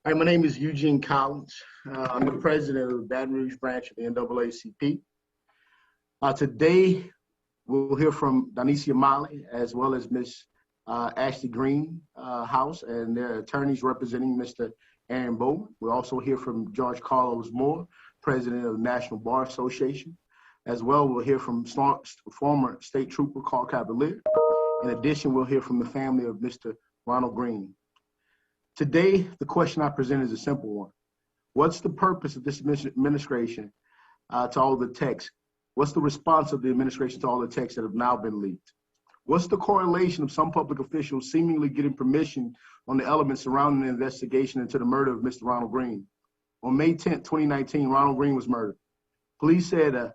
Hi, my name is Eugene Collins. I'm the president of the Baton Rouge branch of the NAACP. Today, we'll hear from Donicia Molly as well as Ms. Ashley Greene House and their attorneys representing Mr. Aaron Bowman. We'll also hear from George Carlos Moore, president of the National Bar Association. As well, we'll hear from former state trooper Carl Cavalier. In addition, we'll hear from the family of Mr. Ronald Greene. Today, the question I present is a simple one. What's the purpose of this administration to all the texts? What's the response of the administration to all the texts that have now been leaked? What's the correlation of some public officials seemingly getting permission on the elements surrounding the investigation into the murder of Mr. Ronald Greene? On May 10, 2019, Ronald Greene was murdered. Police said that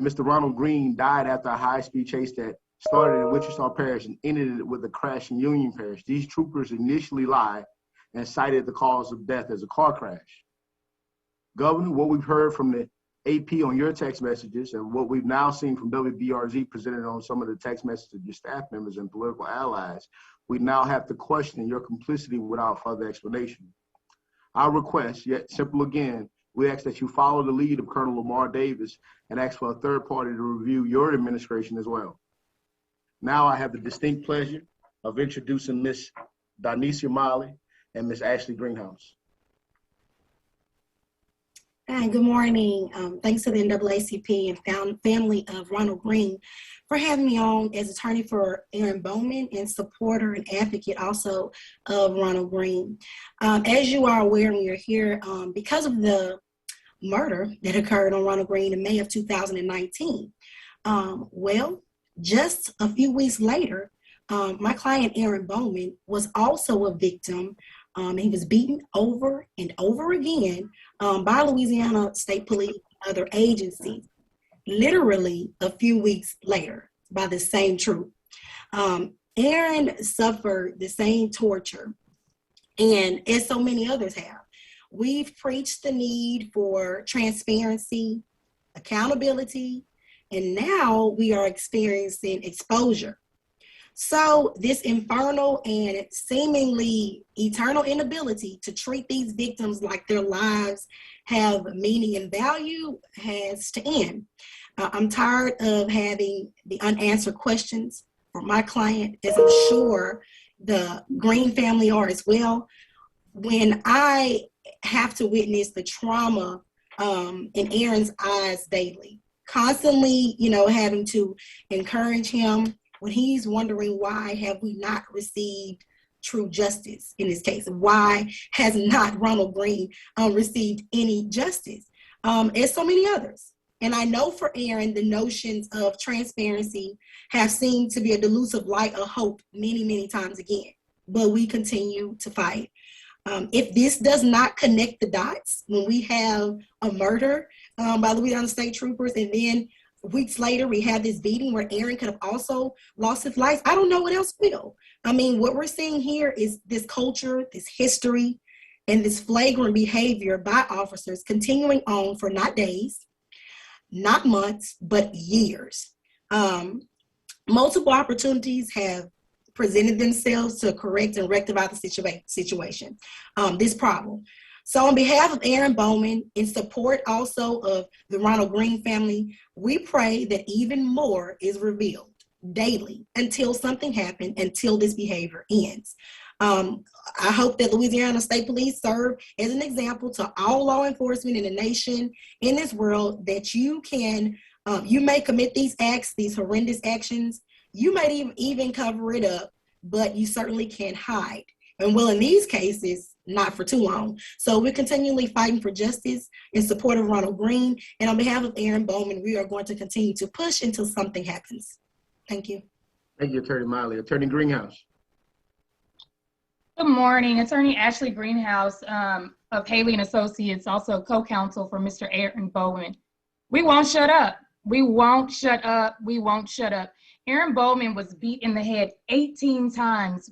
Mr. Ronald Greene died after a high-speed chase that started in Wichita Parish and ended with a crash in Union Parish. These troopers initially lied and cited the cause of death as a car crash. Governor, what we've heard from the AP on your text messages and what we've now seen from WBRZ presented on some of the text messages of your staff members and political allies, we now have to question your complicity without further explanation. Our request, yet simple again, we ask that you follow the lead of Colonel Lamar Davis and ask for a third party to review your administration as well. Now I have the distinct pleasure of introducing Ms. Donicia Molly and Ms. Ashley Greenhouse. Hi, good morning. Thanks to the NAACP and family of Ronald Greene for having me on as attorney for Aaron Bowman and supporter and advocate also of Ronald Greene. As you are aware, when you're here, because of the murder that occurred on Ronald Greene in May of 2019, just a few weeks later, my client Aaron Bowman was also a victim. He was beaten over and over again by Louisiana State Police and other agencies, literally a few weeks later by the same troop. Aaron suffered the same torture, and as so many others have. We've preached the need for transparency, accountability, and now we are experiencing exposure. So this infernal and seemingly eternal inability to treat these victims like their lives have meaning and value has to end. I'm tired of having the unanswered questions for my client, as I'm sure the Greene family are as well. When I have to witness the trauma in Aaron's eyes daily, constantly, having to encourage him when he's wondering why have we not received true justice in this case? Why has not Ronald Greene received any justice? As so many others. And I know for Aaron, the notions of transparency have seemed to be a delusive light of hope many, many times again, but we continue to fight. If this does not connect the dots, when we have a murder by Louisiana State Troopers, and then weeks later we have this beating where Aaron could have also lost his life, I don't know what else will. I mean, what we're seeing here is this culture, this history, and this flagrant behavior by officers continuing on for not days, not months, but years. Multiple opportunities have presented themselves to correct and rectify the situation, this problem. So on behalf of Aaron Bowman, in support also of the Ronald Greene family, we pray that even more is revealed daily until something happens, until this behavior ends. I hope that Louisiana State Police serve as an example to all law enforcement in the nation, in this world, that you may commit these acts, these horrendous actions. You might even cover it up, but you certainly can't hide. And well, in these cases, not for too long. So we're continually fighting for justice in support of Ronald Greene. And on behalf of Aaron Bowman, we are going to continue to push until something happens. Thank you. Thank you, Attorney Molly. Attorney Greenhouse. Good morning, Attorney Ashley Greenhouse of Haley and Associates, also co-counsel for Mr. Aaron Bowman. We won't shut up. We won't shut up. We won't shut up. Aaron Bowman was beat in the head 18 times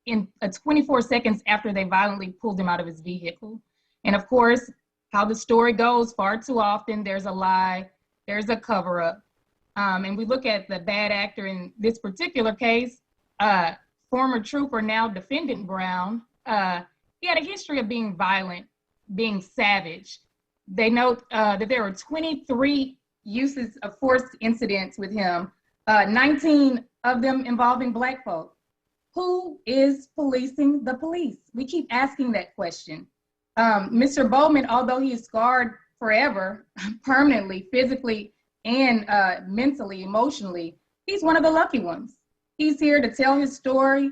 in 24 seconds after they violently pulled him out of his vehicle. And of course, how the story goes, far too often, there's a lie, there's a cover-up. And we look at the bad actor in this particular case, former trooper, now defendant Brown, He had a history of being violent, being savage. They note that there were 23 uses of force incidents with him, 19 of them involving Black folk. Who is policing the police? We keep asking that question. Mr. Bowman, although he is scarred forever, permanently, physically, and mentally, emotionally, he's one of the lucky ones. He's here to tell his story.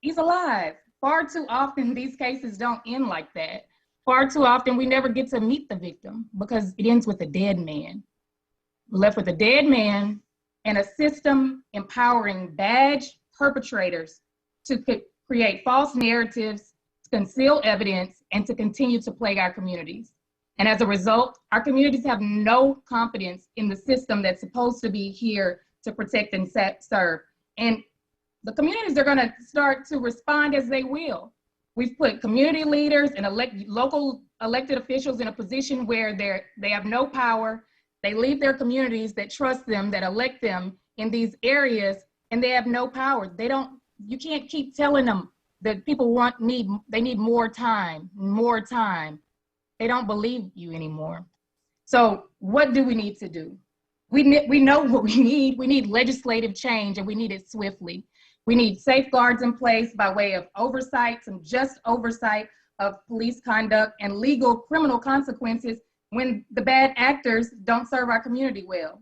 He's alive. Far too often, these cases don't end like that. Far too often, we never get to meet the victim because it ends with a dead man. We're left with a dead man and a system empowering badge perpetrators to create false narratives, to conceal evidence, and to continue to plague our communities. And as a result, our communities have no confidence in the system that's supposed to be here to protect and serve. And the communities are gonna start to respond as they will. We've put community leaders and local elected officials in a position where they have no power. They leave their communities that trust them, that elect them in these areas, and they have no power. You can't keep telling them that people they need more time. They don't believe you anymore. So what do we need to do? We know what we need. We need legislative change, and we need it swiftly. We need safeguards in place by way of oversight, some just oversight of police conduct and legal criminal consequences when the bad actors don't serve our community well.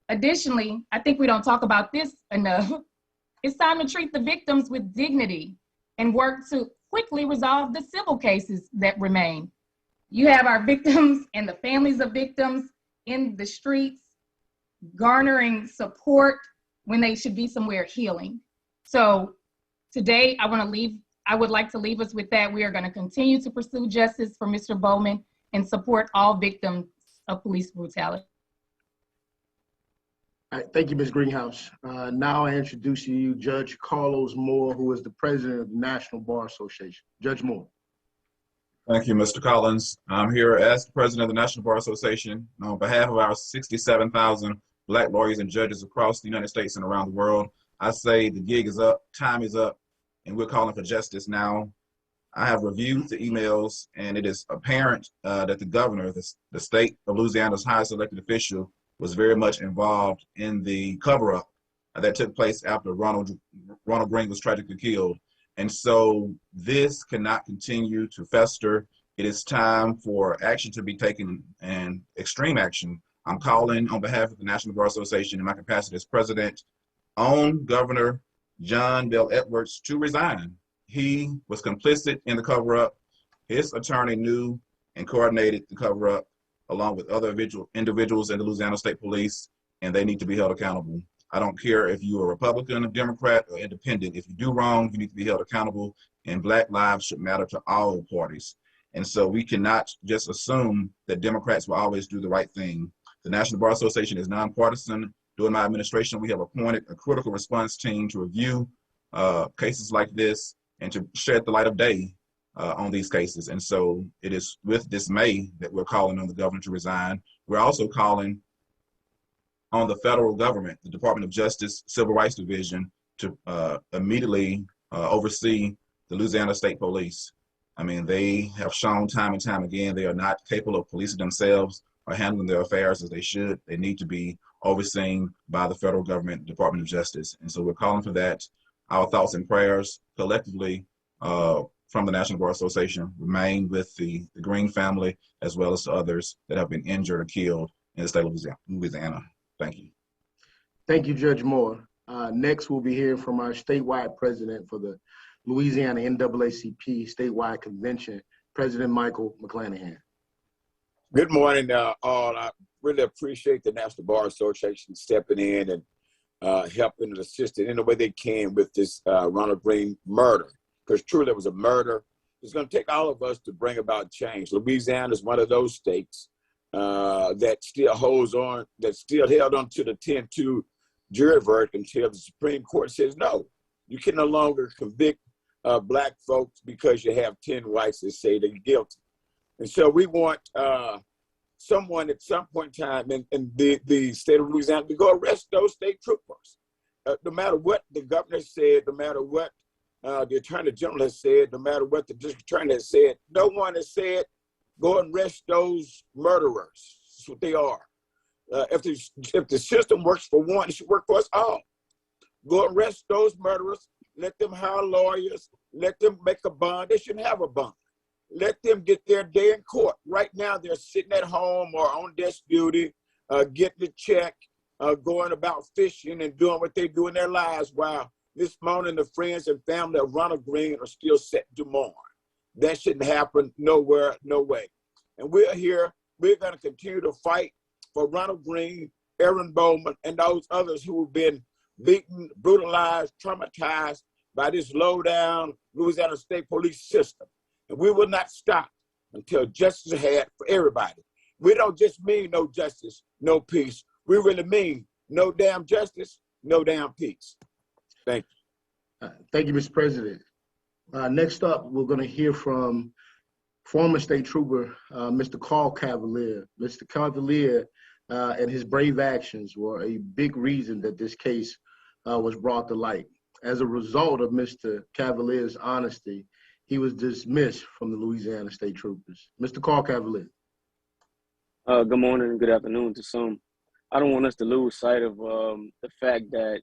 Additionally, I think we don't talk about this enough. It's time to treat the victims with dignity and work to quickly resolve the civil cases that remain. You have our victims and the families of victims in the streets garnering support when they should be somewhere healing. So today I would like to leave us with that. We are going to continue to pursue justice for Mr. Bowman and support all victims of police brutality. All right, thank you, Ms. Greenhouse. Now I introduce to you Judge Carlos Moore, who is the president of the National Bar Association. Judge Moore. Thank you, Mr. Collins. I'm here as the president of the National Bar Association on behalf of our 67,000 Black lawyers and judges across the United States and around the world. I say the gig is up, time is up, and we're calling for justice now. I have reviewed the emails, and it is apparent that the governor, the state of Louisiana's highest elected official, was very much involved in the cover-up that took place after Ronald Greene was tragically killed. And so this cannot continue to fester. It is time for action to be taken, and extreme action. I'm calling on behalf of the National Bar Association in my capacity as president on Governor John Bel Edwards to resign. He was complicit in the cover-up. His attorney knew and coordinated the cover-up along with other individuals in the Louisiana State Police, and they need to be held accountable. I don't care if you're a Republican, a Democrat, or independent. If you do wrong, you need to be held accountable, and Black lives should matter to all parties. And so we cannot just assume that Democrats will always do the right thing. The National Bar Association is nonpartisan. During my administration, we have appointed a critical response team to review cases like this and to shed the light of day on these cases. And so it is with dismay that we're calling on the governor to resign. We're also calling on the federal government, the Department of Justice, Civil Rights Division, to immediately oversee the Louisiana State Police. I mean, they have shown time and time again they are not capable of policing themselves or handling their affairs as they should. They need to be overseen by the federal government, Department of Justice. And so we're calling for that. Our thoughts and prayers collectively from the National Bar Association remain with the Greene family, as well as to others that have been injured or killed in the state of Louisiana. Thank you. Thank you, Judge Moore. Next, we'll be hearing from our statewide president for the Louisiana NAACP statewide convention, President Michael McClanahan. Good morning, all. I really appreciate the National Bar Association stepping in and helping and assisting in the way they can with this Ronald Greene murder, because truly it was a murder. It's going to take all of us to bring about change. Louisiana is one of those states that still holds on, that still held on to the 10-2 jury verdict until the Supreme Court says, no, you can no longer convict Black folks because you have 10 whites that say they're guilty. And so we want someone at some point in time in the state of Louisiana to go arrest those state troopers. No matter what the governor said, no matter what the Attorney General has said, no matter what the district attorney has said, no one has said, go and arrest those murderers. That's what they are. If the system works for one, it should work for us all. Go arrest those murderers. Let them hire lawyers. Let them make a bond. They shouldn't have a bond. Let them get their day in court. Right now, they're sitting at home or on desk duty, getting a check, going about fishing and doing what they do in their lives while this morning the friends and family of Ronald Greene are still set to mourn. That shouldn't happen nowhere, no way. And we're here. We're going to continue to fight for Ronald Greene, Aaron Bowman, and those others who have been beaten, brutalized, traumatized by this low-down Louisiana State Police system. And we will not stop until justice is had for everybody. We don't just mean no justice, no peace. We really mean no damn justice, no damn peace. Thank you. Thank you, Mr. President. Next up, we're going to hear from former State Trooper, Mr. Carl Cavalier. Mr. Cavalier and his brave actions were a big reason that this case was brought to light. As a result of Mr. Cavalier's honesty, he was dismissed from the Louisiana State Troopers. Mr. Carl Cavalier. Good morning and good afternoon to some. I don't want us to lose sight of the fact that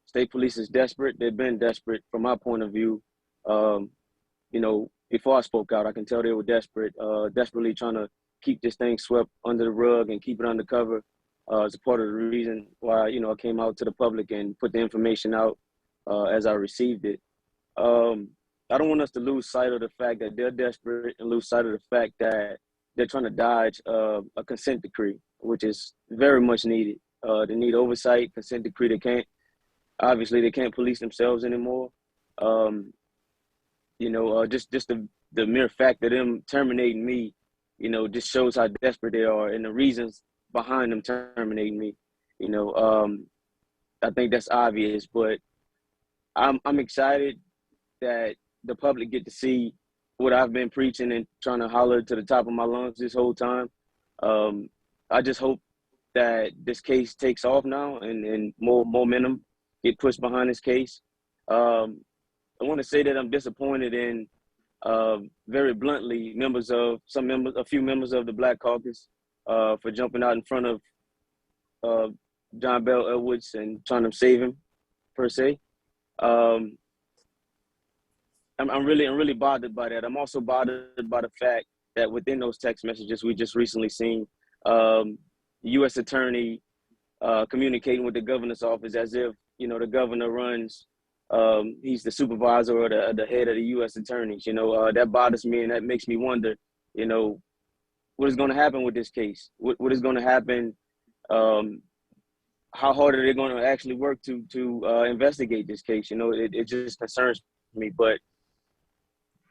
state police is desperate. They've been desperate from my point of view. You know, before I spoke out, I can tell they were desperate, desperately trying to keep this thing swept under the rug and keep it undercover. As a part of the reason why, you know, I came out to the public and put the information out as I received it. I don't want us to lose sight of the fact that they're desperate and lose sight of the fact that they're trying to dodge a consent decree, which is very much needed. They need oversight, consent decree. Obviously they can't police themselves anymore. You know, just the mere fact that them terminating me, you know, just shows how desperate they are and the reasons behind them terminating me. You know, I think that's obvious, but I'm excited that the public get to see what I've been preaching and trying to holler to the top of my lungs this whole time. I just hope that this case takes off now and more momentum get pushed behind this case. I want to say that I'm disappointed in, very bluntly, a few members of the Black Caucus for jumping out in front of John Bell Edwards and trying to save him, per se. I'm really bothered by that. I'm also bothered by the fact that within those text messages we just recently seen, U.S. Attorney communicating with the governor's office as if, you know, the governor runs, he's the supervisor or the head of the U.S. attorneys. You know, that bothers me and that makes me wonder, you know, what is going to happen with this case? What is going to happen? How hard are they going to actually work to investigate this case? You know, it just concerns me. But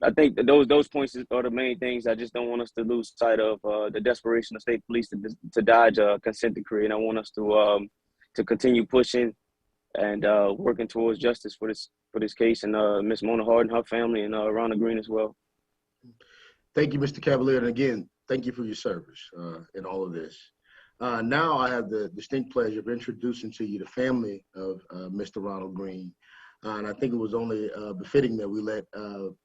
I think that those points are the main things. I just don't want us to lose sight of the desperation of state police to dodge a consent decree, and I want us to continue pushing and working towards justice for this case, and Ms. Mona Hart and her family, and Ronald Greene as well. Thank you, Mr. Cavalier, and again, thank you for your service in all of this. Now I have the distinct pleasure of introducing to you the family of Mr. Ronald Greene. And I think it was only befitting that we let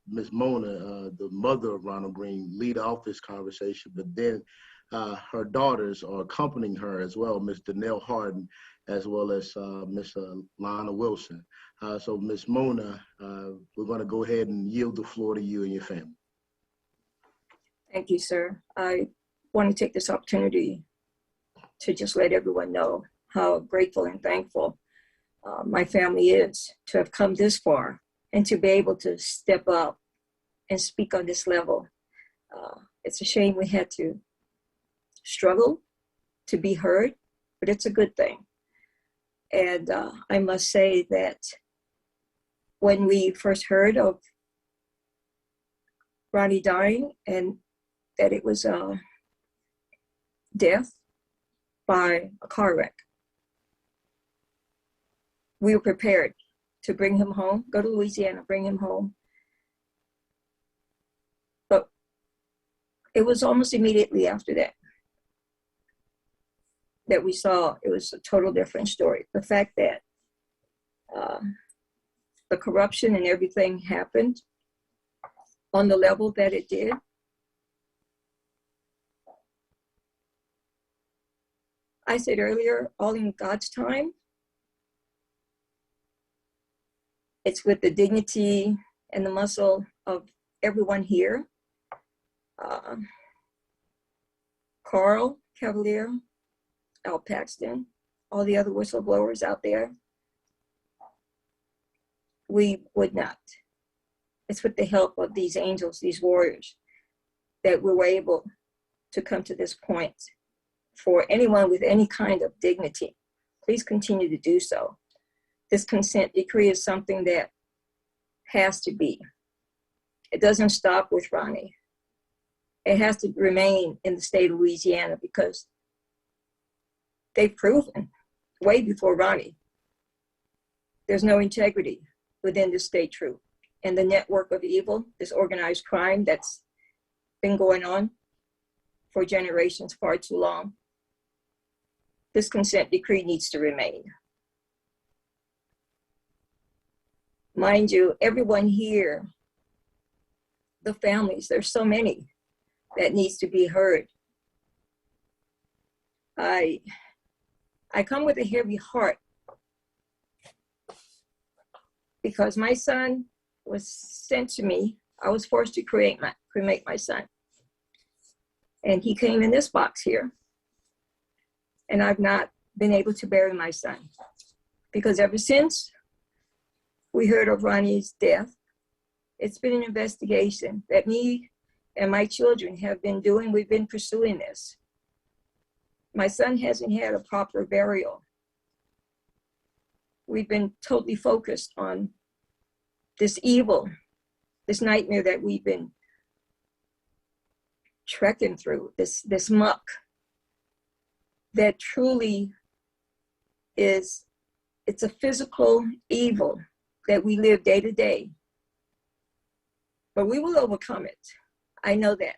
Ms. Mona, the mother of Ronald Greene, lead off this conversation, but then her daughters are accompanying her as well, Ms. Danelle Harden, as well as Ms. Lana Wilson. So Ms. Mona, we're gonna go ahead and yield the floor to you and your family. Thank you, sir. I want to take this opportunity to just let everyone know how grateful and thankful my family is to have come this far and to be able to step up and speak on this level. It's a shame we had to struggle to be heard, but it's a good thing. And I must say that when we first heard of Ronnie dying and that it was death by a car wreck, we were prepared to bring him home, go to Louisiana, bring him home. But it was almost immediately after that we saw it was a total different story. The fact that the corruption and everything happened on the level that it did. I said earlier, all in God's time. It's with the dignity and the muscle of everyone here. Carl Cavalier, Al Paxton, all the other whistleblowers out there. We would not. It's with the help of these angels, these warriors, that we were able to come to this point. For anyone with any kind of dignity, please continue to do so. This consent decree is something that has to be. It doesn't stop with Ronnie. It has to remain in the state of Louisiana because they've proven way before Ronnie, there's no integrity within the state troop. And the network of evil, this organized crime that's been going on for generations, far too long. This consent decree needs to remain. Mind you, everyone here, the families, there's so many that needs to be heard. I come with a heavy heart because my son was sent to me. I was forced to cremate my son. And he came in this box here. And I've not been able to bury my son because ever since we heard of Ronnie's death, it's been an investigation that me and my children have been doing. We've been pursuing this. My son hasn't had a proper burial. We've been totally focused on this evil, this nightmare that we've been trekking through, this muck that truly is, it's a physical evil that we live day to day. But we will overcome it. I know that.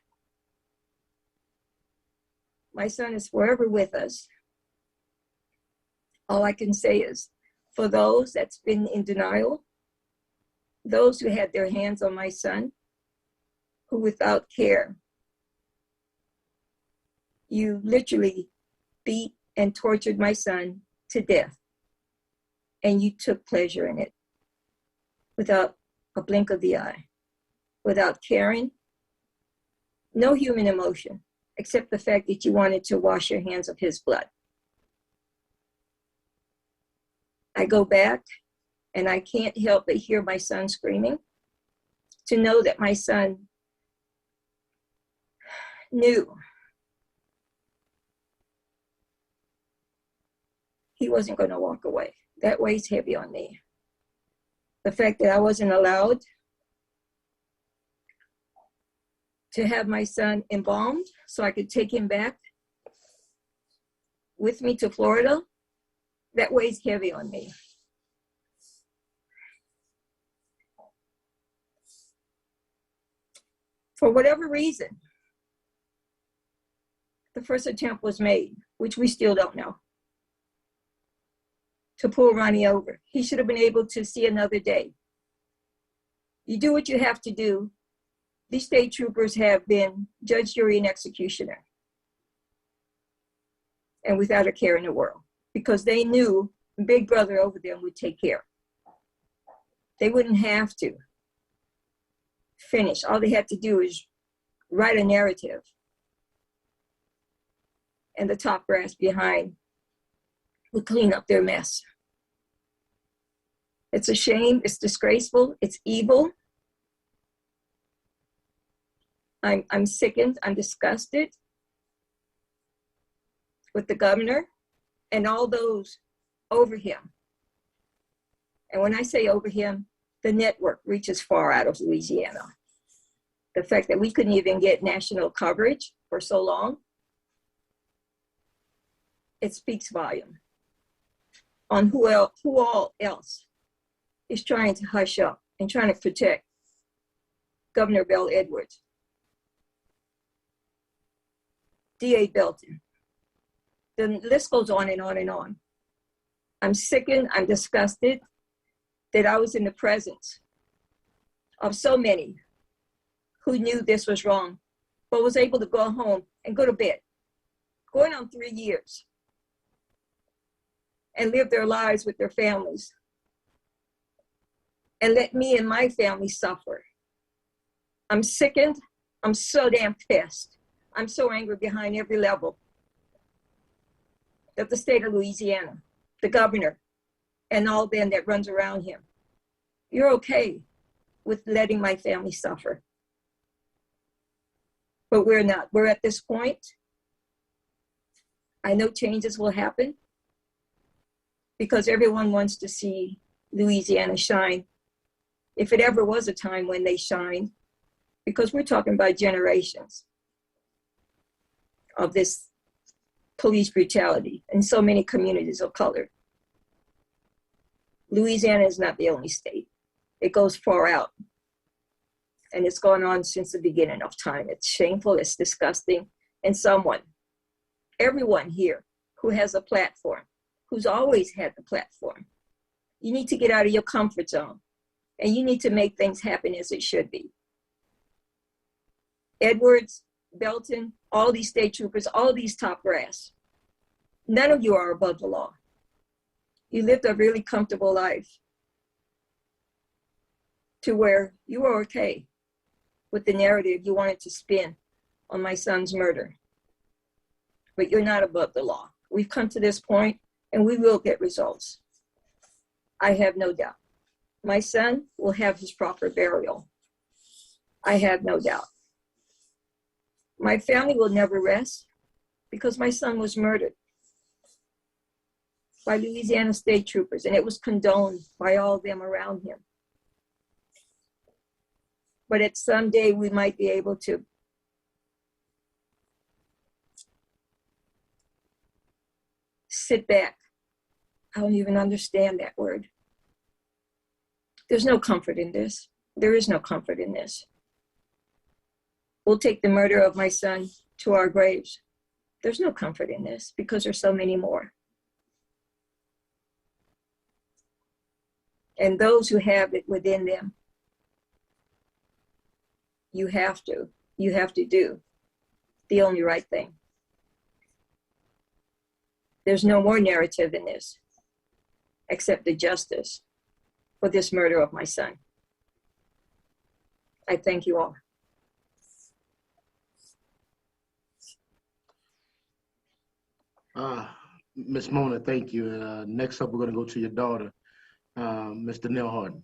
My son is forever with us. All I can say is, for those that's been in denial, those who had their hands on my son, who without care, you literally beat and tortured my son to death. And you took pleasure in it without a blink of the eye, without caring, no human emotion, except the fact that you wanted to wash your hands of his blood. I go back and I can't help but hear my son screaming, to know that my son knew he wasn't going to walk away. That weighs heavy on me. The fact that I wasn't allowed to have my son embalmed so I could take him back with me to Florida, that weighs heavy on me. For whatever reason, the first attempt was made, which we still don't know, to pull Ronnie over. He should have been able to see another day. You do what you have to do. These state troopers have been judge, jury, and executioner, and without a care in the world, because they knew Big Brother over them would take care. They wouldn't have to finish. All they had to do is write a narrative, and the top brass behind would clean up their mess. It's a shame, it's disgraceful, it's evil. I'm sickened, I'm disgusted with the governor and all those over him. And when I say over him, the network reaches far out of Louisiana. The fact that we couldn't even get national coverage for so long, it speaks volume on who all else is trying to hush up and trying to protect Governor Bell Edwards, D.A. Belton. The list goes on and on and on. I'm sickened, I'm disgusted that I was in the presence of so many who knew this was wrong, but was able to go home and go to bed, going on 3 years, and live their lives with their families, and let me and my family suffer. I'm sickened. I'm so damn pissed. I'm so angry behind every level that the state of Louisiana, the governor, and all them that runs around him, you're okay with letting my family suffer. But we're not. We're at this point. I know changes will happen because everyone wants to see Louisiana shine. If it ever was a time when they shine, because we're talking about generations of this police brutality in so many communities of color. Louisiana is not the only state. It goes far out. And it's gone on since the beginning of time. It's shameful, it's disgusting. And everyone here who has a platform, who's always had the platform, you need to get out of your comfort zone and you need to make things happen as it should be. Edwards, Belton, all these state troopers, all these top brass, none of you are above the law. You lived a really comfortable life to where you were okay with the narrative you wanted to spin on my son's murder. But you're not above the law. We've come to this point and we will get results. I have no doubt. My son will have his proper burial. I have no doubt. My family will never rest because my son was murdered by Louisiana state troopers, and it was condoned by all of them around him. But at some day we might be able to sit back. I don't even understand that word. There's no comfort in this. There is no comfort in this. We'll take the murder of my son to our graves. There's no comfort in this because there's so many more. And those who have it within them, you have to do the only right thing. There's no more narrative in this except the justice for this murder of my son. I thank you all. Ms. Mona, thank you. Next up, we're going to go to your daughter, Mr. Neil Harden.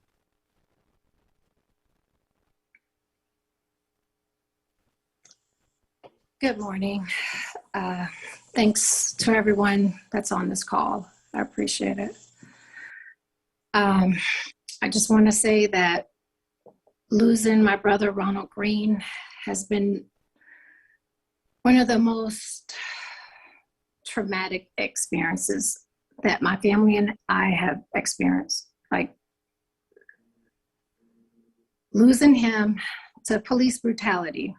Good morning. Thanks to everyone that's on this call. I appreciate it. I just want to say that losing my brother, Ronald Greene, has been one of the most traumatic experiences that my family and I have experienced. Like losing him to police brutality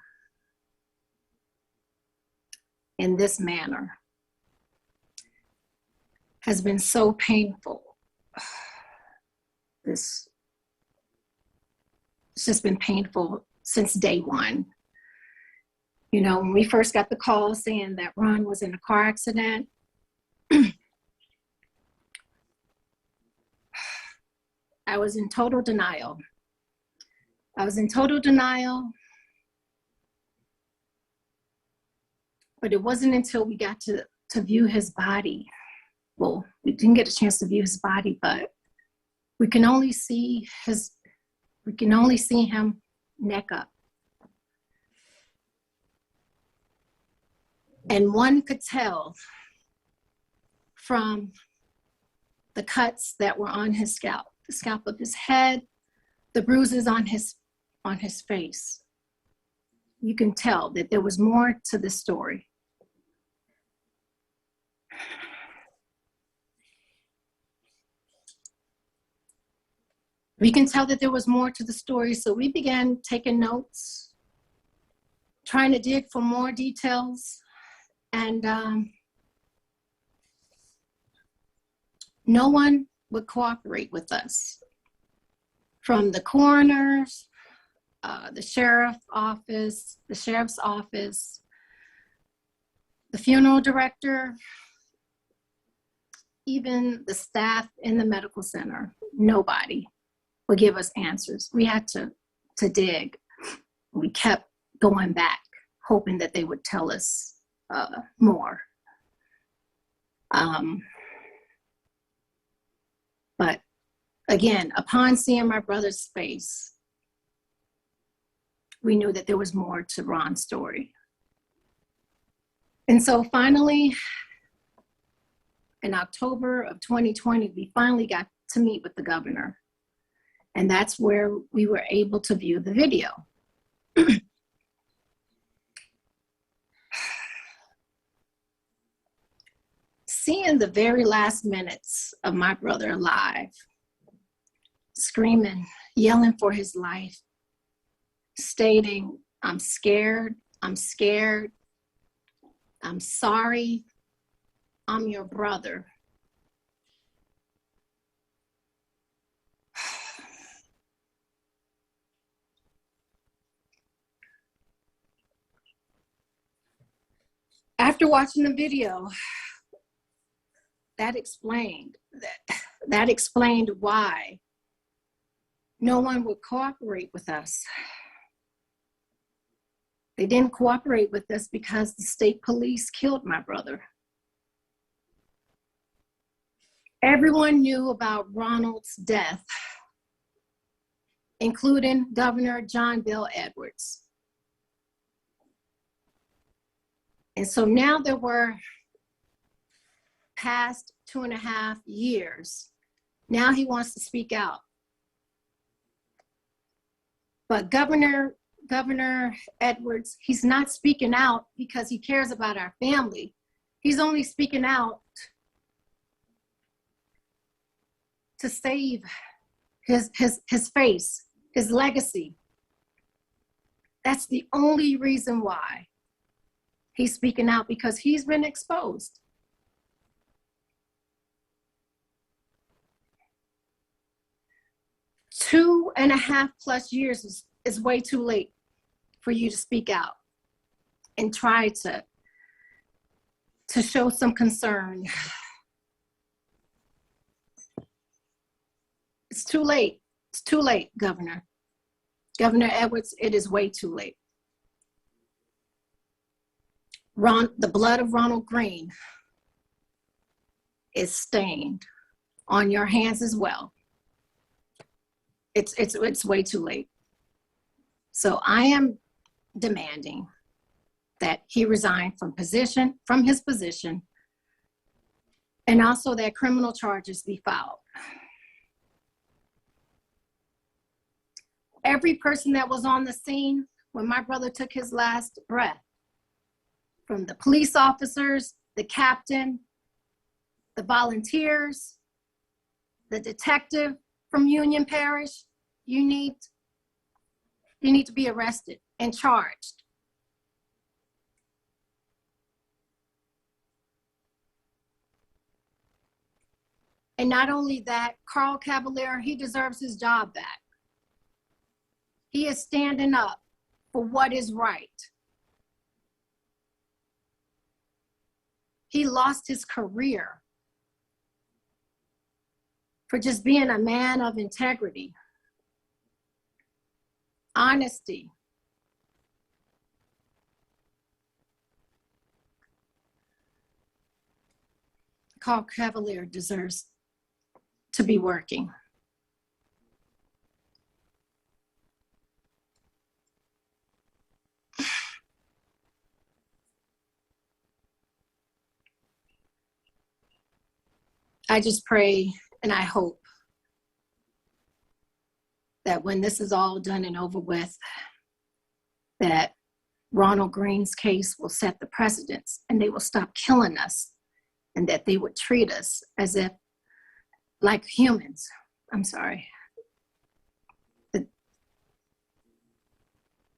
in this manner has been so painful. It's just been painful since day one. You know, when we first got the call saying that Ron was in a car accident, I was in total denial. But it wasn't until we got to view his body. Well, we didn't get a chance to view his body, but we can only see him neck up. And one could tell from the cuts that were on his scalp, the scalp of his head, the bruises on his face. You can tell that there was more to the story. We can tell that there was more to the story, so we began taking notes, trying to dig for more details, and no one would cooperate with us. from the coroner's, the sheriff's office, the funeral director, even the staff in the medical center. Nobody would give us answers. We had to dig. We kept going back, hoping that they would tell us more. But again, upon seeing my brother's face, we knew that there was more to Ron's story. And so finally, in October of 2020, we finally got to meet with the governor. And that's where we were able to view the video. Seeing the very last minutes of my brother alive, screaming, yelling for his life, stating, "I'm scared, I'm scared, I'm sorry, I'm your brother." After watching the video, that explained why no one would cooperate with us. They didn't cooperate with us because the state police killed my brother. Everyone knew about Ronald's death, including Governor John Bel Edwards. And so now that we're past 2.5 years, now he wants to speak out. But Governor Edwards, he's not speaking out because he cares about our family. He's only speaking out to save his face, his legacy. That's the only reason why he's speaking out, because he's been exposed. Two and a half plus years is way too late for you to speak out and try to show some concern. It's too late. It's too late, Governor. Governor Edwards, it is way too late. The blood of Ronald Greene is stained on your hands as well. It's way too late. So I am demanding that he resign from his position, and also that criminal charges be filed. Every person that was on the scene when my brother took his last breath, from the police officers, the captain, the volunteers, the detective from Union Parish, you need to be arrested and charged. And not only that, Carl Cavalier, he deserves his job back. He is standing up for what is right. He lost his career for just being a man of integrity, honesty. Carl Cavalier deserves to be working. I just pray and I hope that when this is all done and over with, that Ronald Greene's case will set the precedents and they will stop killing us, and that they would treat us as if, like humans. I'm sorry.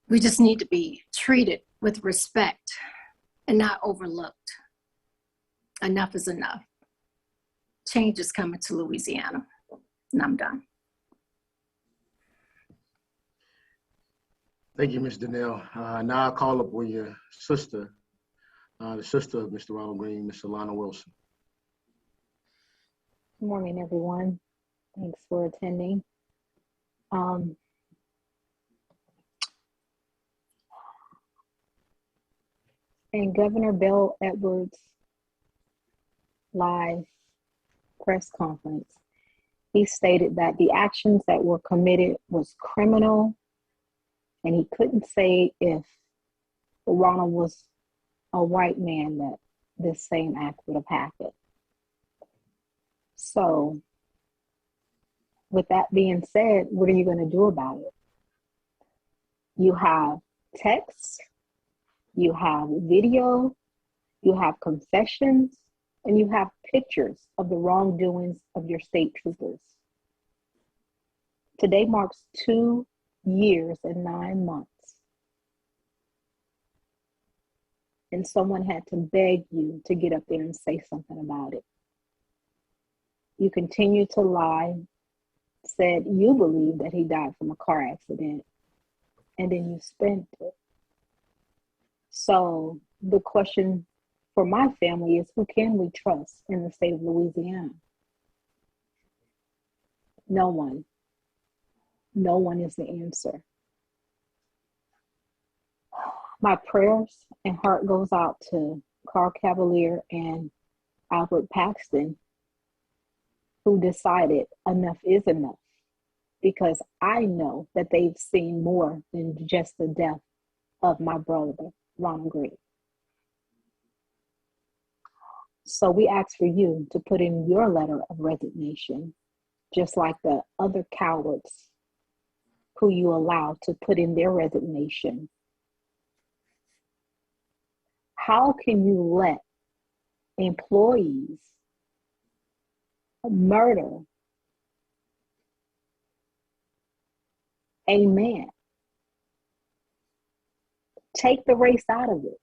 We just need to be treated with respect and not overlooked. Enough is enough. Change is coming to Louisiana, and I'm done. Thank you, Ms. Donnell. Now I call upon your sister, the sister of Mr. Ronald Greene, Ms. Alana Wilson. Good morning, everyone. Thanks for attending. In Governor Bill Edwards' live press conference, he stated that the actions that were committed was criminal, and he couldn't say if Ronald was a white man that this same act would have happened. So, with that being said, what are you going to do about it? You have texts, you have video, you have confessions, and you have pictures of the wrongdoings of your state troopers. Today marks 2 years and 9 months. And someone had to beg you to get up there and say something about it. You continue to lie, said you believe that he died from a car accident, and then you spent it. So the question for my family is, who can we trust in the state of Louisiana? No one. No one is the answer. My prayers and heart goes out to Carl Cavalier and Albert Paxton, who decided enough is enough, because I know that they've seen more than just the death of my brother, Ronald Greene. So we ask for you to put in your letter of resignation, just like the other cowards who you allow to put in their resignation. How can you let employees murder a man? Take the race out of it.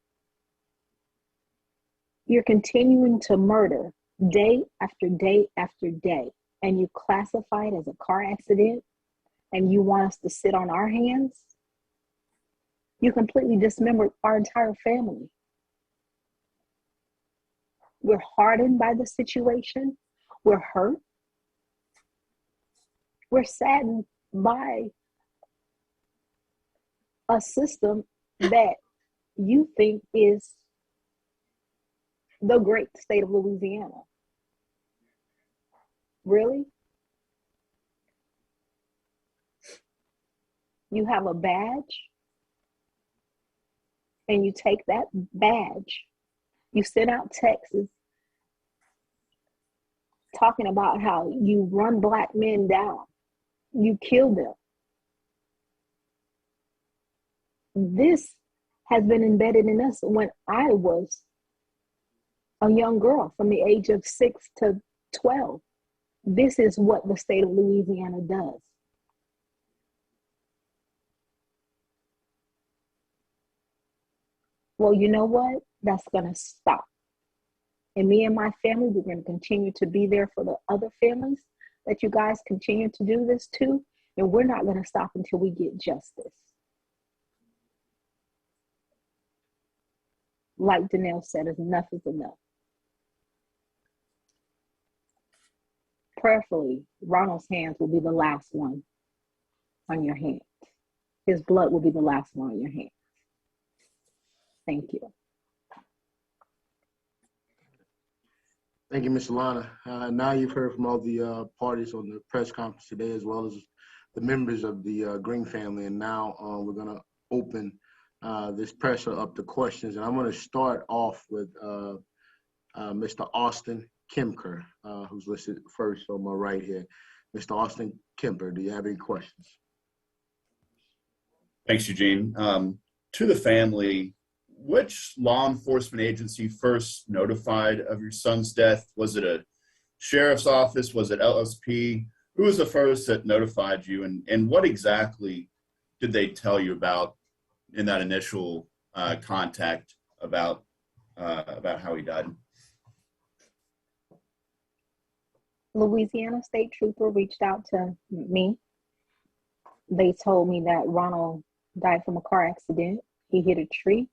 You're continuing to murder day after day after day, and you classify it as a car accident, and you want us to sit on our hands? You completely dismembered our entire family. We're hardened by the situation. We're hurt. We're saddened by a system that you think is the great state of Louisiana. Really? You have a badge, and you take that badge, you send out texts talking about how you run Black men down, you kill them. This has been embedded in us when I was a young girl from the age of 6 to 12. This is what the state of Louisiana does. Well, you know what? That's going to stop. And me and my family, we're going to continue to be there for the other families that you guys continue to do this to. And we're not going to stop until we get justice. Like Donnell said, enough is enough. Prayerfully, Ronald's hands will be the last one on your hands. His blood will be the last one on your hands. Thank you. Thank you, Ms. Alana. Now you've heard from all the parties on the press conference today, as well as the members of the Greene family. And now we're going to open this presser up to questions. And I'm going to start off with Mr. Austin Kemker, who's listed first on my right here. Mr. Austin Kemper, do you have any questions? Thanks, Eugene. To the family, which law enforcement agency first notified of your son's death? Was it a sheriff's office? Was it LSP? Who was the first that notified you? And what exactly did they tell you about in that initial contact about how he died? Louisiana State Trooper reached out to me. They told me that Ronald died from a car accident. He hit a tree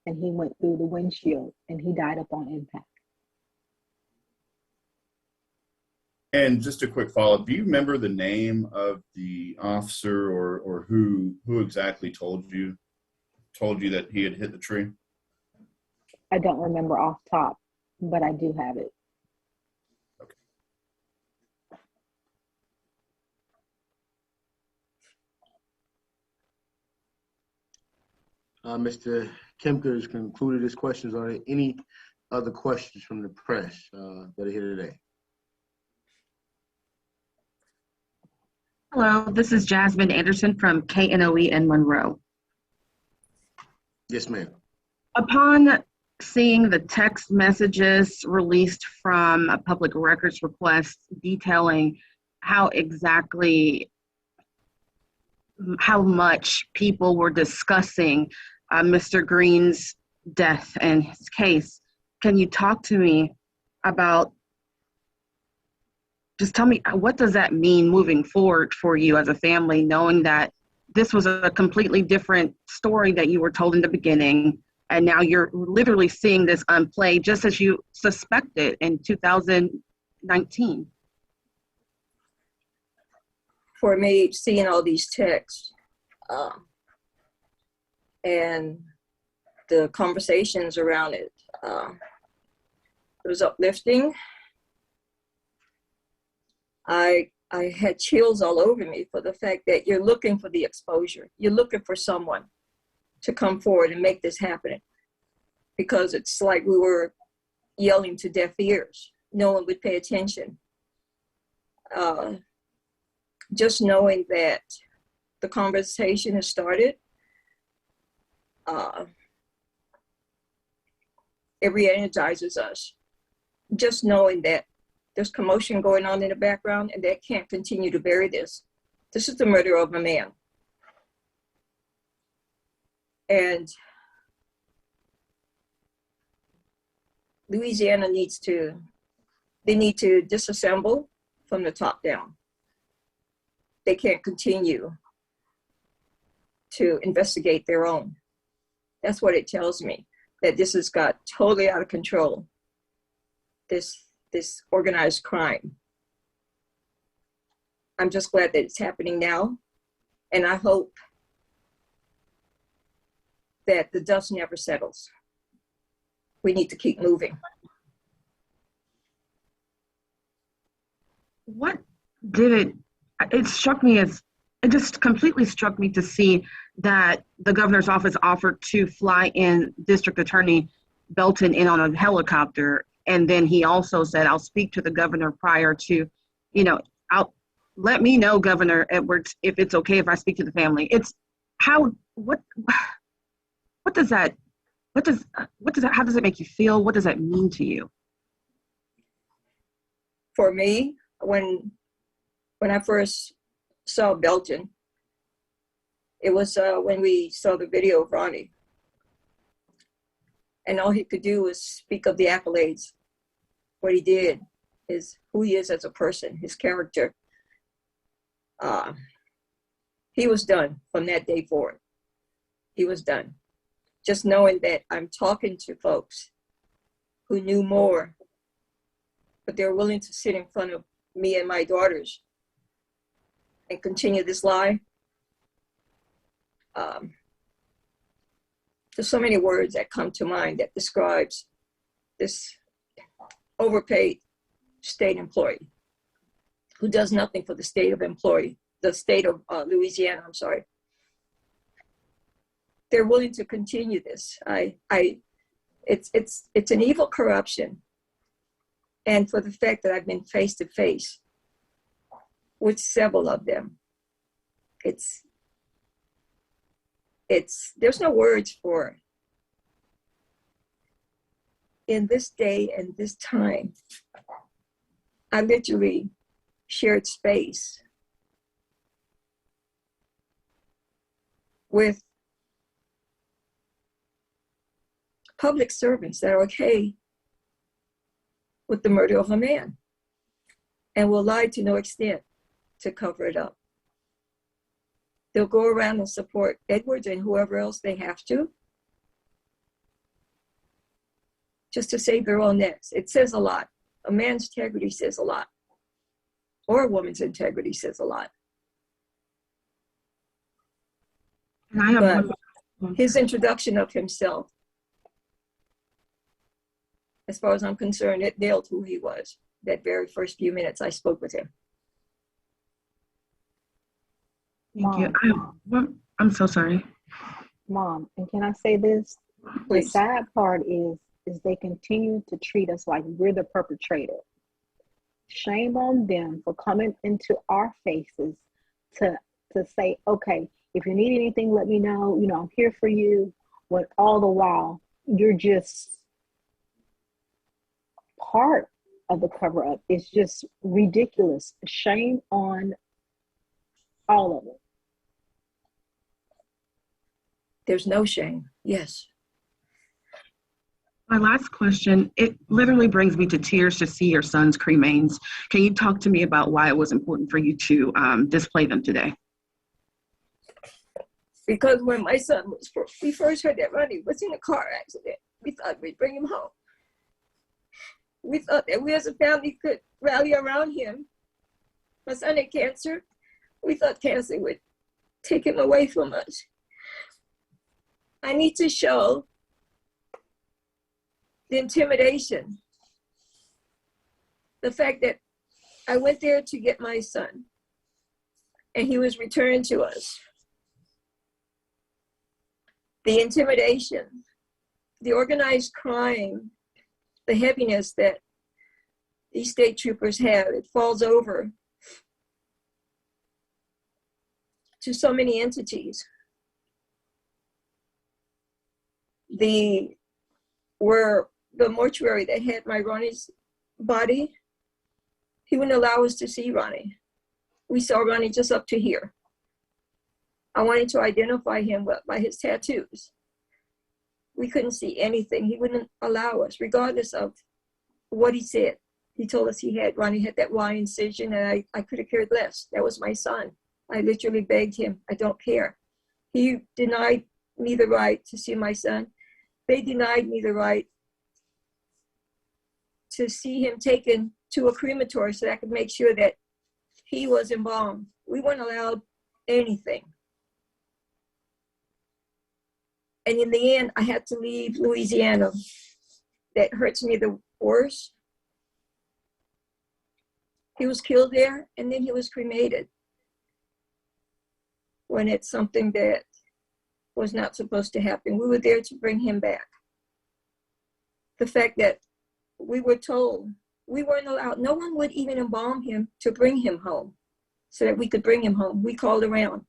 and he went through the windshield and he died upon impact. And just a quick follow-up, do you remember the name of the officer or who exactly told you that he had hit the tree? I don't remember off top, but I do have it. Mr. Kemker has concluded his questions. Are there any other questions from the press that are here today? Hello, this is Jasmine Anderson from KNOE in Monroe. Yes, ma'am. Upon seeing the text messages released from a public records request detailing how much people were discussing Mr. Greene's death and his case, can you talk to me about, just tell me, what does that mean moving forward for you as a family, knowing that this was a completely different story that you were told in the beginning, and now you're literally seeing this unplay just as you suspected in 2019? For me, seeing all these texts and the conversations around it, it was uplifting. I had chills all over me for the fact that you're looking for the exposure. You're looking for someone to come forward and make this happen, because it's like we were yelling to deaf ears. No one would pay attention. Just knowing that the conversation has started, it re-energizes us. Just knowing that there's commotion going on in the background and they can't continue to bury this. This is the murder of a man. And Louisiana need to disassemble from the top down. They can't continue to investigate their own. That's what it tells me, that this has got totally out of control, this organized crime. I'm just glad that it's happening now. And I hope that the dust never settles. We need to keep moving. What did it struck me as, it just completely struck me to see that the governor's office offered to fly in District Attorney Belton in on a helicopter. And then he also said, I'll speak to the governor prior to, let me know, Governor Edwards, if it's okay if I speak to the family. It's how does that how does it make you feel? What does that mean to you? For me, when I first saw Belton, it was when we saw the video of Ronnie. And all he could do was speak of the accolades. What he did is who he is as a person, his character. He was done from that day forward. He was done. Just knowing that I'm talking to folks who knew more, but they're willing to sit in front of me and my daughters and continue this lie. There's so many words that come to mind that describes this overpaid state employee who does nothing for the state of Louisiana, I'm sorry. They're willing to continue this. It's an evil corruption. And for the fact that I've been face to face with several of them, there's no words for it. In this day and this time, I literally shared space with public servants that are okay with the murder of a man and will lie to no extent to cover it up. They'll go around and support Edwards and whoever else they have to, just to save their own necks. It says a lot. A man's integrity says a lot, or a woman's integrity says a lot. And I have but his introduction of himself, as far as I'm concerned, it nailed who he was. That very first few minutes I spoke with him. Thank you. I'm so sorry. Mom, and can I say this? Please. The sad part is they continue to treat us like we're the perpetrator. Shame on them for coming into our faces to say, okay, if you need anything, let me know. You know, I'm here for you. When all the while you're just part of the cover up. It's just ridiculous. Shame on all of it. There's no shame. Yes. My last question, it literally brings me to tears to see your son's cremains. Can you talk to me about why it was important for you to display them today? Because when my son we first heard that Ronnie was in a car accident, we thought we'd bring him home. We thought that we as a family could rally around him. My son had cancer. We thought cancer would take him away from us. I need to show the intimidation. The fact that I went there to get my son and he was returned to us. The intimidation, the organized crime, the heaviness that these state troopers have, it falls over to so many entities. The mortuary that had my Ronnie's body, he wouldn't allow us to see Ronnie. We saw Ronnie just up to here. I wanted to identify him by his tattoos. We couldn't see anything. He wouldn't allow us, regardless of what he said. He told us Ronnie had that Y incision, and I could have cared less. That was my son. I literally begged him, I don't care. He denied me the right to see my son. They denied me the right to see him taken to a crematory so that I could make sure that he was embalmed. We weren't allowed anything. And in the end, I had to leave Louisiana. That hurts me the worst. He was killed there, and then he was cremated. When it's something that was not supposed to happen. We were there to bring him back. The fact that we were told we weren't allowed, no one would even embalm him to bring him home so that we could bring him home. We called around.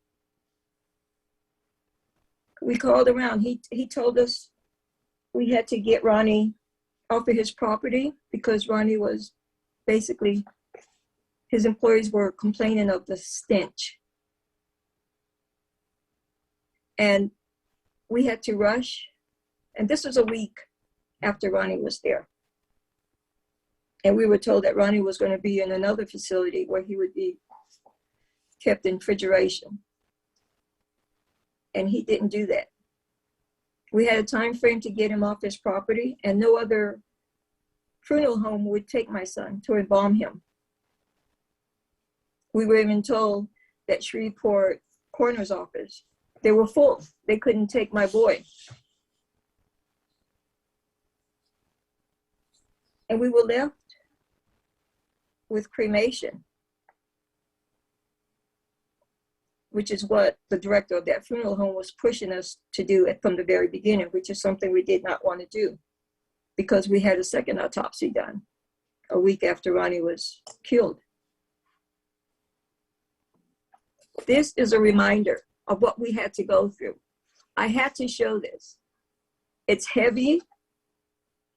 He told us we had to get Ronnie off of his property because Ronnie was basically, his employees were complaining of the stench. And we had to rush. And this was a week after Ronnie was there. And we were told that Ronnie was going to be in another facility where he would be kept in refrigeration. And he didn't do that. We had a time frame to get him off his property, and no other funeral home would take my son to embalm him. We were even told that Shreveport coroner's office, they were full. They couldn't take my boy. And we were left with cremation, which is what the director of that funeral home was pushing us to do from the very beginning, which is something we did not want to do because we had a second autopsy done a week after Ronnie was killed. This is a reminder of what we had to go through. I had to show this. It's heavy.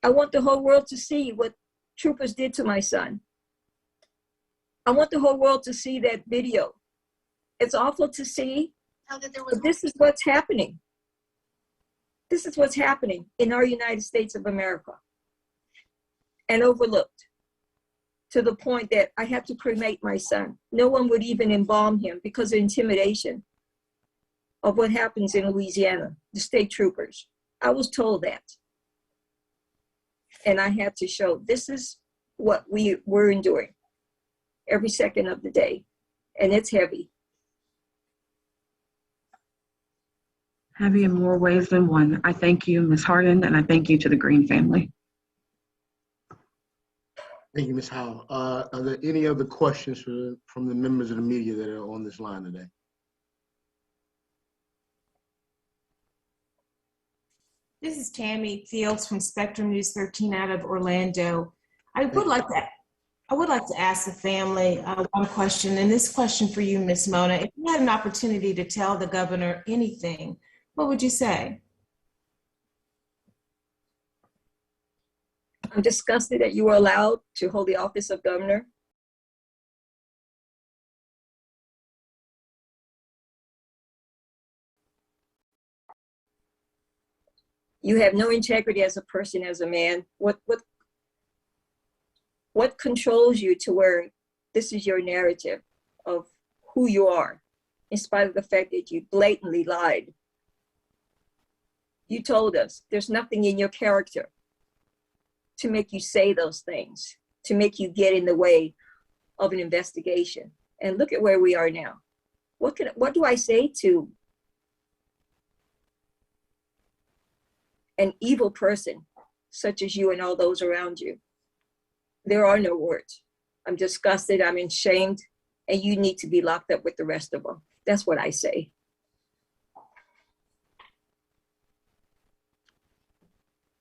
I want the whole world to see what troopers did to my son. I want the whole world to see that video. It's awful to see, but this is what's happening. This is what's happening in our United States of America, and overlooked to the point that I had to cremate my son. No one would even embalm him because of intimidation. of what happens in Louisiana, the state troopers. I was told that. And I had to show this is what we were enduring every second of the day. And it's heavy. Heavy in more ways than one. I thank you, Ms. Harden, and I thank you to the Greene family. Thank you, Ms. Howell. Are there any other questions from the members of the media that are on this line today? This is Tammy Fields from Spectrum News 13 out of Orlando. I would like to ask the family one question, and this question for you, Ms. Mona. If you had an opportunity to tell the governor anything, what would you say? I'm disgusted that you were allowed to hold the office of governor. You have no integrity as a person, as a man. What controls you to where this is your narrative of who you are, in spite of the fact that you blatantly lied? You told us there's nothing in your character to make you say those things, to make you get in the way of an investigation. And look at where we are now. What do I say to an evil person such as you and all those around you? There are no words. I'm disgusted, I'm ashamed, and you need to be locked up with the rest of them. That's what I say.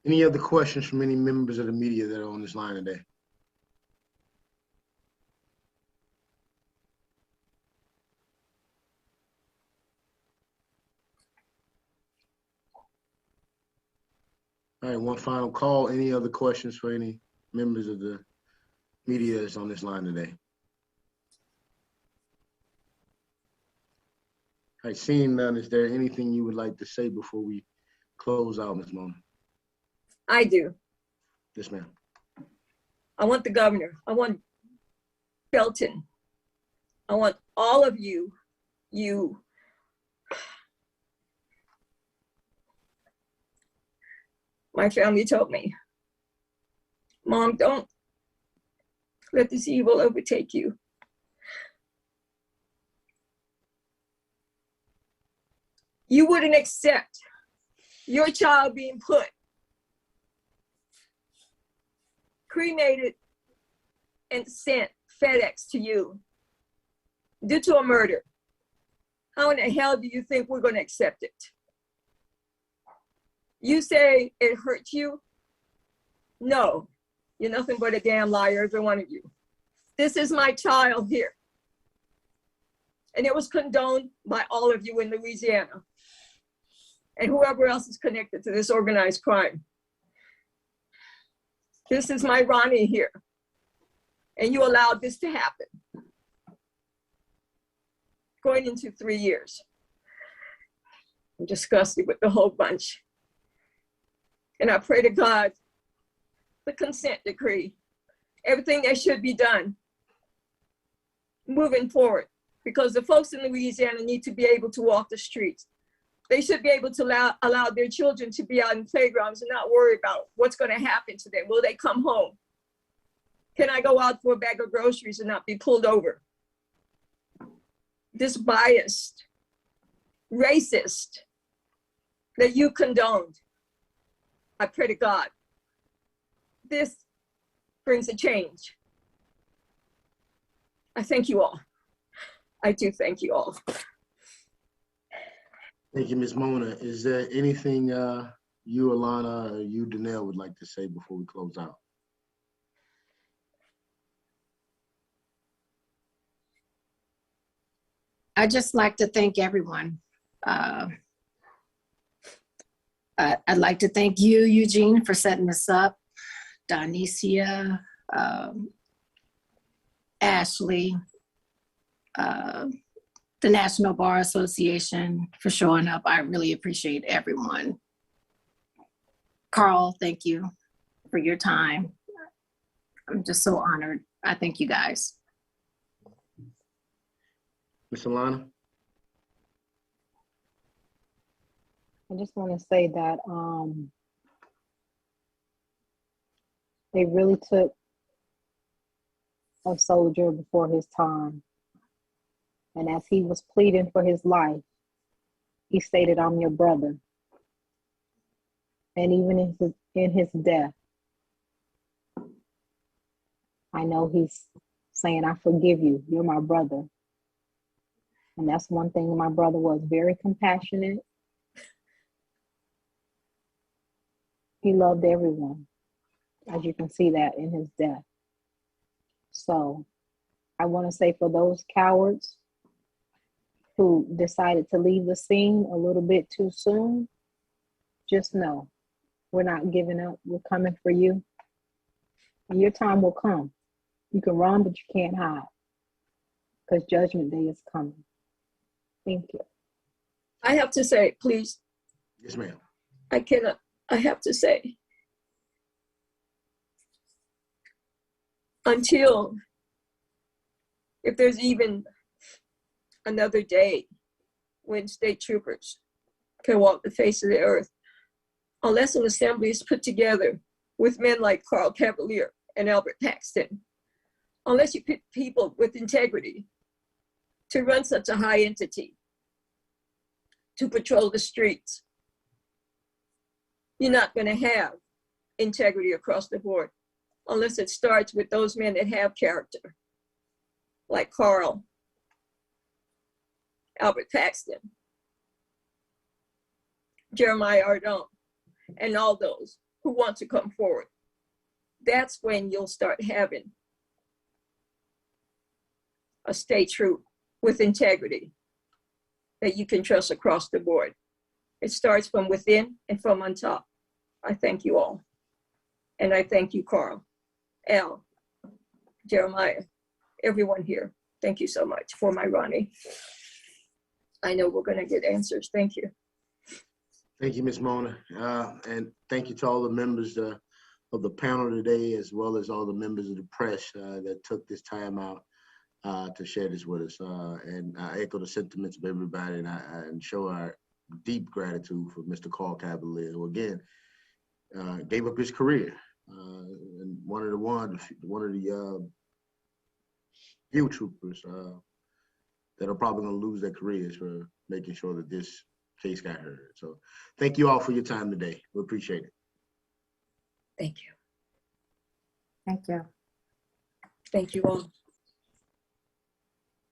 Any other questions from any members of the media that are on this line today? All right, one final call. Any other questions for any members of the media that's on this line today? All right, seeing none, is there anything you would like to say before we close out, Ms. Mona? I do. Yes, ma'am. I want the governor. I want Belton. I want all of you. My family told me, Mom, don't let this evil overtake you. You wouldn't accept your child being put, cremated, and sent FedEx to you due to a murder. How in the hell do you think we're going to accept it? You say it hurts you? No, you're nothing but a damn liar, every one of you. This is my child here. And it was condoned by all of you in Louisiana and whoever else is connected to this organized crime. This is my Ronnie here. And you allowed this to happen. Going into 3 years. I'm disgusted with the whole bunch. And I pray to God, the consent decree, everything that should be done moving forward, because the folks in Louisiana need to be able to walk the streets. They should be able to allow their children to be out in playgrounds and not worry about what's going to happen to them. Will they come home? Can I go out for a bag of groceries and not be pulled over? This biased, racist that you condoned, I pray to God, this brings a change. I thank you all. I do thank you all. Thank you, Ms. Mona. Is there anything you, Alana, or you, Danelle, would like to say before we close out? I'd just like to thank everyone. I'd like to thank you, Eugene, for setting this up, Donicia, Ashley, the National Bar Association for showing up. I really appreciate everyone. Carl, thank you for your time. I'm just so honored. I thank you guys. Ms. Alana? I just want to say that they really took a soldier before his time. And as he was pleading for his life, he stated, "I'm your brother." And even in his death, I know he's saying, "I forgive you. You're my brother." And that's one thing my brother was, very compassionate. He loved everyone, as you can see that in his death. So I want to say, for those cowards who decided to leave the scene a little bit too soon, just know we're not giving up. We're coming for you. And your time will come. You can run, but you can't hide, because Judgment Day is coming. Thank you. I have to say, please. Yes, ma'am. I have to say, until, if there's even another day when state troopers can walk the face of the earth, unless an assembly is put together with men like Carl Cavalier and Albert Paxton, unless you pick people with integrity to run such a high entity, to patrol the streets, you're not going to have integrity across the board, unless it starts with those men that have character, like Carl, Albert Paxton, Jeremiah Ardone, and all those who want to come forward. That's when you'll start having a state troop with integrity that you can trust across the board. It starts from within and from on top. I thank you all. And I thank you, Carl, Al, Jeremiah, everyone here. Thank you so much for my Ronnie. I know we're going to get answers. Thank you. Thank you, Ms. Mona. And thank you to all the members of the panel today, as well as all the members of the press that took this time out to share this with us. And I echo the sentiments of everybody, and show our deep gratitude for Mr. Carl Cavalier, who again gave up his career. And one of the field troopers that are probably going to lose their careers for making sure that this case got heard. So thank you all for your time today. We appreciate it. Thank you. Thank you. Thank you all.